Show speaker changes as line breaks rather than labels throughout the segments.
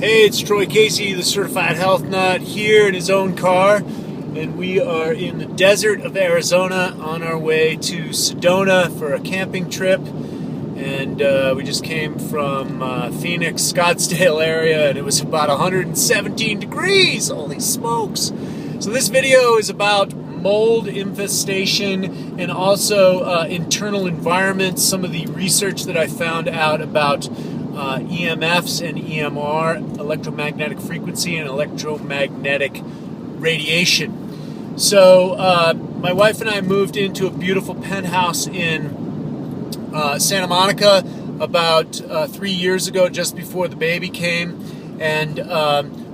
Hey, it's Troy Casey, the Certified Health Nut, here in his own car, and we are in the desert of Arizona on our way to Sedona for a camping trip. And we just came from Phoenix, Scottsdale area, and it was about 117 degrees. Holy smokes! So this video is about mold infestation and also internal environments, some of the research that I found out about EMFs and EMR, electromagnetic frequency and electromagnetic radiation. So my wife and I moved into a beautiful penthouse in Santa Monica about 3 years ago, just before the baby came. And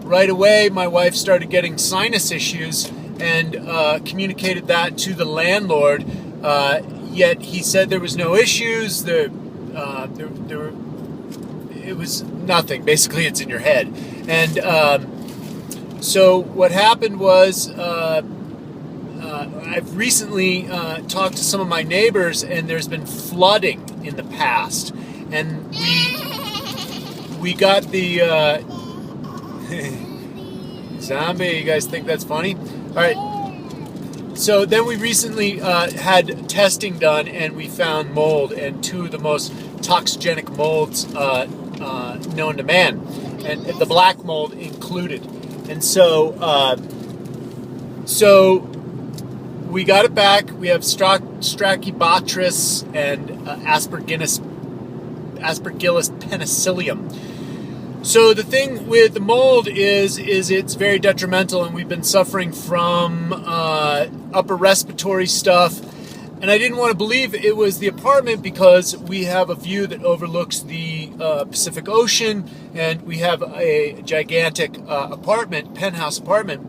right away, my wife started getting sinus issues and communicated that to the landlord. Yet he said there was no issues. It was nothing. Basically, it's in your head. And so what happened was I've recently talked to some of my neighbors, and there's been flooding in the past. And we got the zombie. You guys think that's funny? All right. So then we recently had testing done, and we found mold, and two of the most toxigenic molds known to man, and the black mold included. And so we got it back. We have Strachybotrytis and Aspergillus penicillium. So the thing with the mold is it's very detrimental, and we've been suffering from upper respiratory stuff. And I didn't want to believe it was the apartment because we have a view that overlooks the Pacific Ocean, and we have a gigantic penthouse apartment.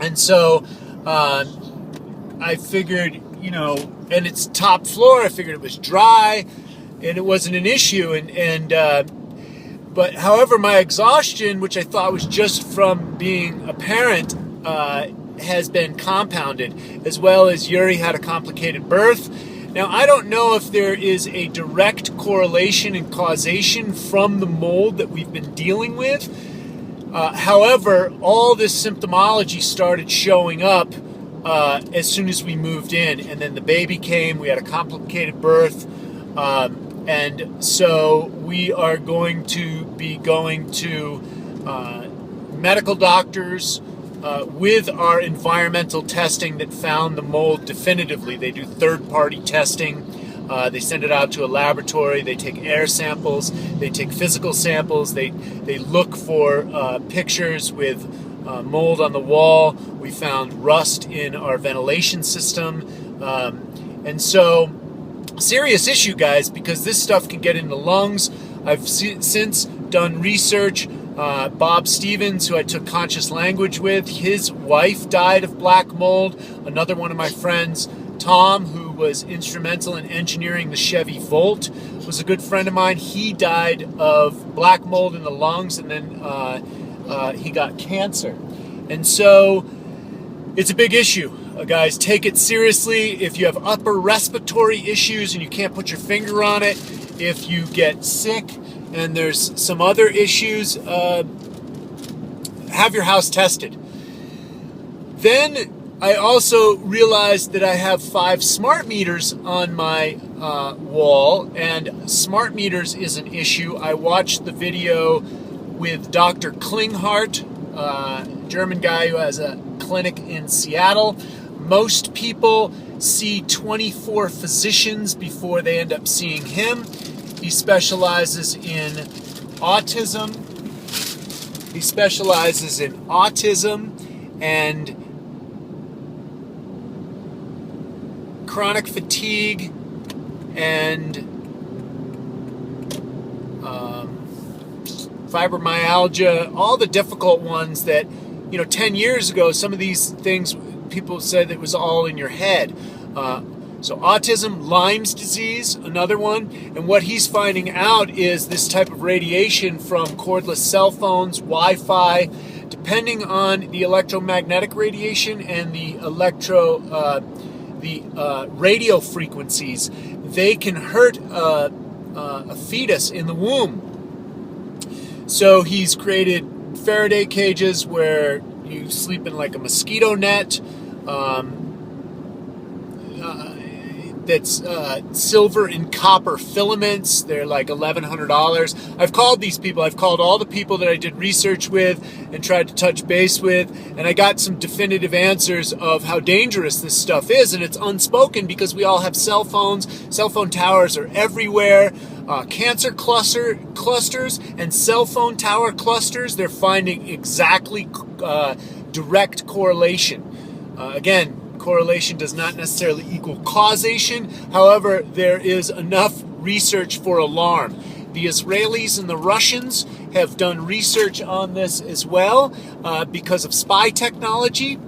And so I figured, and it's top floor, I figured it was dry and it wasn't an issue. But however, my exhaustion, which I thought was just from being a parent, has been compounded, as well as Yuri had a complicated birth. Now, I don't know if there is a direct correlation and causation from the mold that we've been dealing with. However, all this symptomology started showing up as soon as we moved in, and then the baby came. We had a complicated birth, and so we are going to be going to medical doctors with our environmental testing that found the mold definitively. They do third-party testing. They send it out to a laboratory. They take air samples. They take physical samples. They look for pictures with mold on the wall. We found rust in our ventilation system. And so, serious issue, guys, because this stuff can get in the lungs. I've since done research. Bob Stevens, who I took conscious language with, his wife died of black mold. Another one of my friends, Tom, who was instrumental in engineering the Chevy Volt, was a good friend of mine. He died of black mold in the lungs, and then he got cancer. And so it's a big issue, guys. Take it seriously. If you have upper respiratory issues and you can't put your finger on it, if you get sick and there's some other issues, have your house tested. Then I also realized that I have 5 smart meters on my wall, and smart meters is an issue. I watched the video with Dr. Klinghardt, German guy who has a clinic in Seattle. Most people see 24 physicians before they end up seeing him. He specializes in autism. And chronic fatigue and fibromyalgia, all the difficult ones that, 10 years ago, some of these things people said it was all in your head. So autism, Lyme's disease, another one. And what he's finding out is this type of radiation from cordless cell phones, Wi-Fi, depending on the electromagnetic radiation and the radio frequencies, they can hurt a fetus in the womb. So he's created Faraday cages where you sleep in like a mosquito net. That's silver and copper filaments. They're like $1,100. I've called these people. I've called all the people that I did research with and tried to touch base with, and I got some definitive answers of how dangerous this stuff is, and it's unspoken because we all have cell phones. Cell phone towers are everywhere. Cancer clusters and cell phone tower clusters, they're finding exactly direct correlation. Again, correlation does not necessarily equal causation. However, there is enough research for alarm. The Israelis and the Russians have done research on this as well because of spy technology.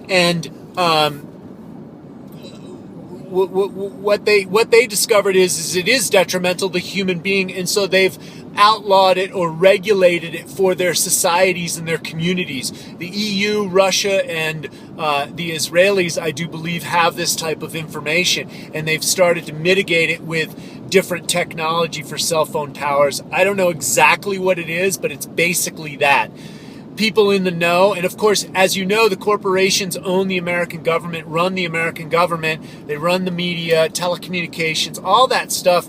And what they discovered is it is detrimental to human being, and so they've outlawed it or regulated it for their societies and their communities. The EU, Russia, and the Israelis, I do believe, have this type of information, and they've started to mitigate it with different technology for cell phone towers. I don't know exactly what it is, but it's basically that. People in the know, and of course, as you know, the corporations own the American government, run the American government, they run the media, telecommunications, all that stuff,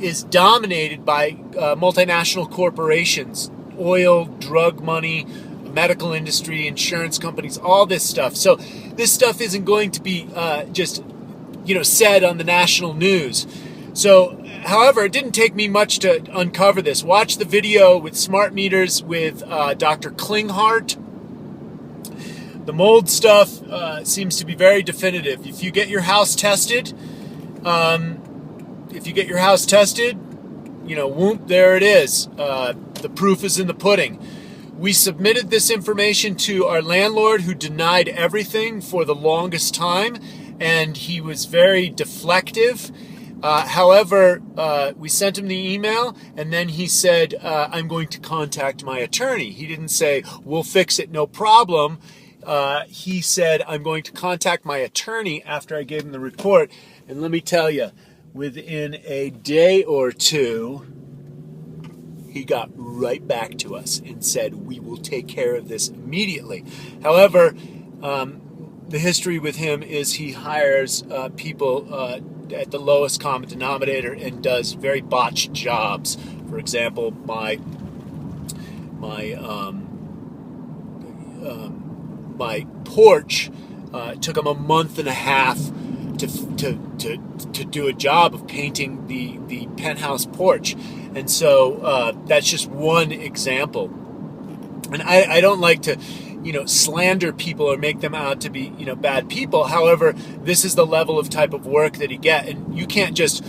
is dominated by multinational corporations, oil, drug money, medical industry, insurance companies, all this stuff. So this stuff isn't going to be just said on the national news. So, however, it didn't take me much to uncover this. Watch the video with smart meters with Dr. Klinghardt. The mold stuff seems to be very definitive. If you get your house tested, whoop, there it is. The proof is in the pudding. We submitted this information to our landlord, who denied everything for the longest time, and he was very deflective. However, we sent him the email, and then he said, I'm going to contact my attorney. He didn't say, we'll fix it, no problem. He said, I'm going to contact my attorney after I gave him the report. And let me tell you, within a day or two, he got right back to us and said, we will take care of this immediately. However, the history with him is he hires people at the lowest common denominator and does very botched jobs. For example, my porch took him a month and a half to do a job of painting the penthouse porch, and so that's just one example. And I don't like to slander people or make them out to be, bad people. However, this is the level of type of work that he get, and you can't just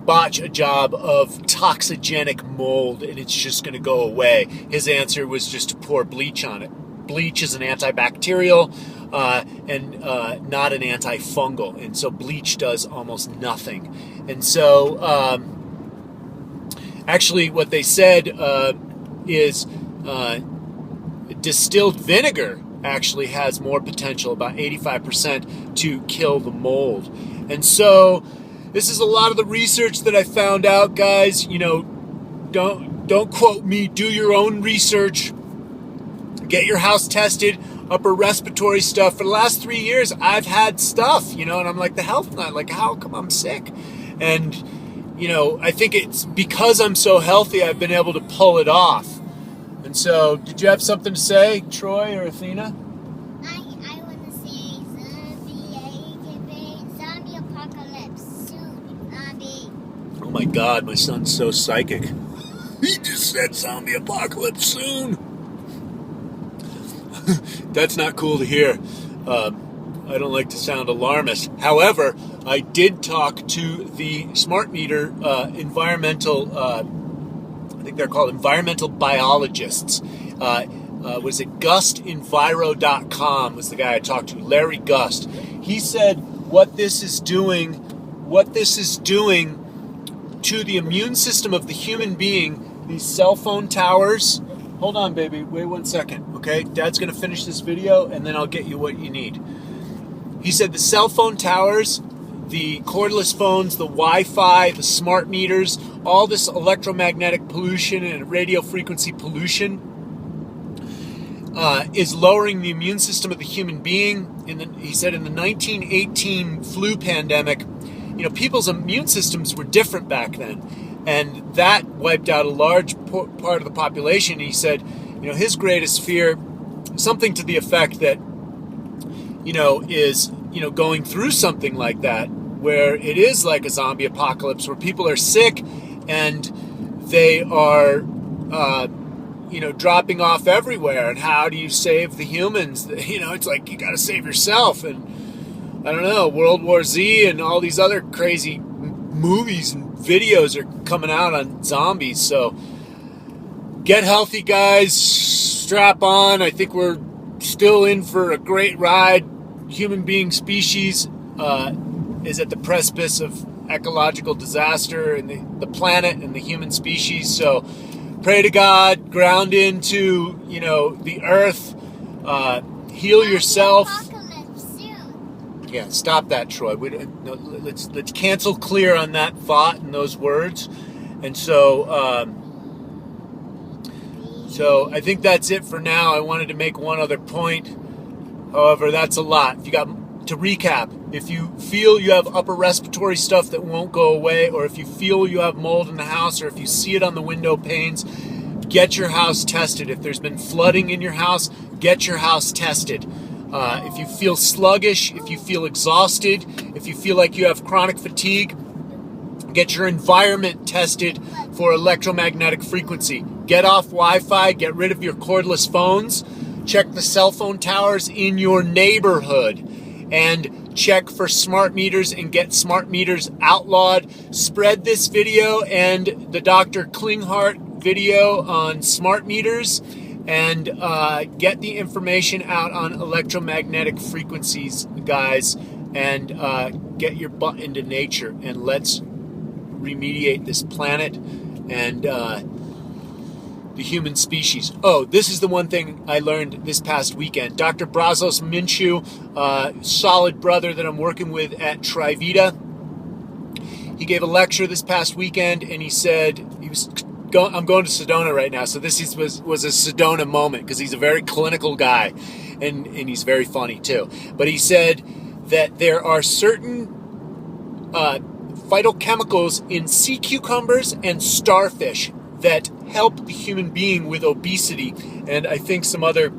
botch a job of toxigenic mold and it's just going to go away. His answer was just to pour bleach on it. Bleach is an antibacterial and not an antifungal, and so bleach does almost nothing. And so actually what they said is distilled vinegar actually has more potential, about 85%, to kill the mold. And so this is a lot of the research that I found out, guys. Don't quote me, do your own research. Get your house tested, upper respiratory stuff. For the last 3 years, I've had stuff, and I'm like, the health nut, like, how come I'm sick? And, I think it's because I'm so healthy, I've been able to pull it off. And so, did you have something to say, Troy or Athena?
I want to say zombie apocalypse soon. Zombie.
Oh my God, my son's so psychic. He just said zombie apocalypse soon. That's not cool to hear. I don't like to sound alarmist. However, I did talk to the smart meter environmental, I think they're called environmental biologists. Was it GustEnviro.com was the guy I talked to, Larry Gust. He said what this is doing to the immune system of the human being, these cell phone towers. Hold on, baby. Wait 1 second, okay? Dad's going to finish this video, and then I'll get you what you need. He said the cell phone towers, the cordless phones, the Wi-Fi, the smart meters, all this electromagnetic pollution and radio frequency pollution is lowering the immune system of the human being. He said in the 1918 flu pandemic, people's immune systems were different back then, and that wiped out a large part of the population. He said, his greatest fear, something to the effect that, is, going through something like that, where it is like a zombie apocalypse, where people are sick and they are, dropping off everywhere. And how do you save the humans? It's like you got to save yourself. And I don't know, World War Z and all these other crazy movies and videos are coming out on zombies. So get healthy, guys. Strap on. I think we're still in for a great ride. Human being species is at the precipice of ecological disaster in the planet and the human species. So pray to God, ground into, the earth, heal yourself. Yeah, stop that, Troy. Let's cancel clear on that thought and those words. And so I think that's it for now. I wanted to make one other point. However, that's a lot. To recap, if you feel you have upper respiratory stuff that won't go away, or if you feel you have mold in the house, or if you see it on the window panes, get your house tested. If there's been flooding in your house, get your house tested. If you feel sluggish, if you feel exhausted, if you feel like you have chronic fatigue, get your environment tested for electromagnetic frequency. Get off Wi-Fi, get rid of your cordless phones, check the cell phone towers in your neighborhood, and check for smart meters and get smart meters outlawed. Spread this video and the Dr. Klinghardt video on smart meters, and get the information out on electromagnetic frequencies, guys, and get your butt into nature, and let's remediate this planet and the human species. Oh, this is the one thing I learned this past weekend. Dr. Brazos Minshew, solid brother that I'm working with at Trivita, he gave a lecture this past weekend, and he said I'm going to Sedona right now, so this was a Sedona moment, because he's a very clinical guy, and he's very funny too. But he said that there are certain phytochemicals in sea cucumbers and starfish that help the human being with obesity, and I think some other,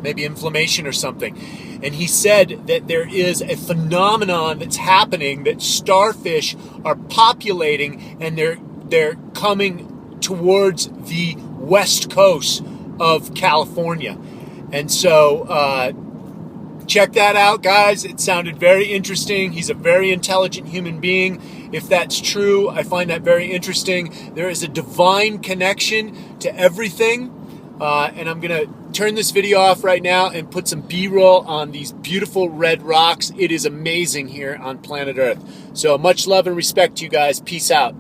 maybe inflammation or something. And he said that there is a phenomenon that's happening, that starfish are populating, and they're coming towards the west coast of California. And so check that out, guys. It sounded very interesting. He's a very intelligent human being. If that's true, I find that very interesting. There is a divine connection to everything. And I'm going to turn this video off right now and put some B-roll on these beautiful red rocks. It is amazing here on planet Earth. So much love and respect to you guys. Peace out.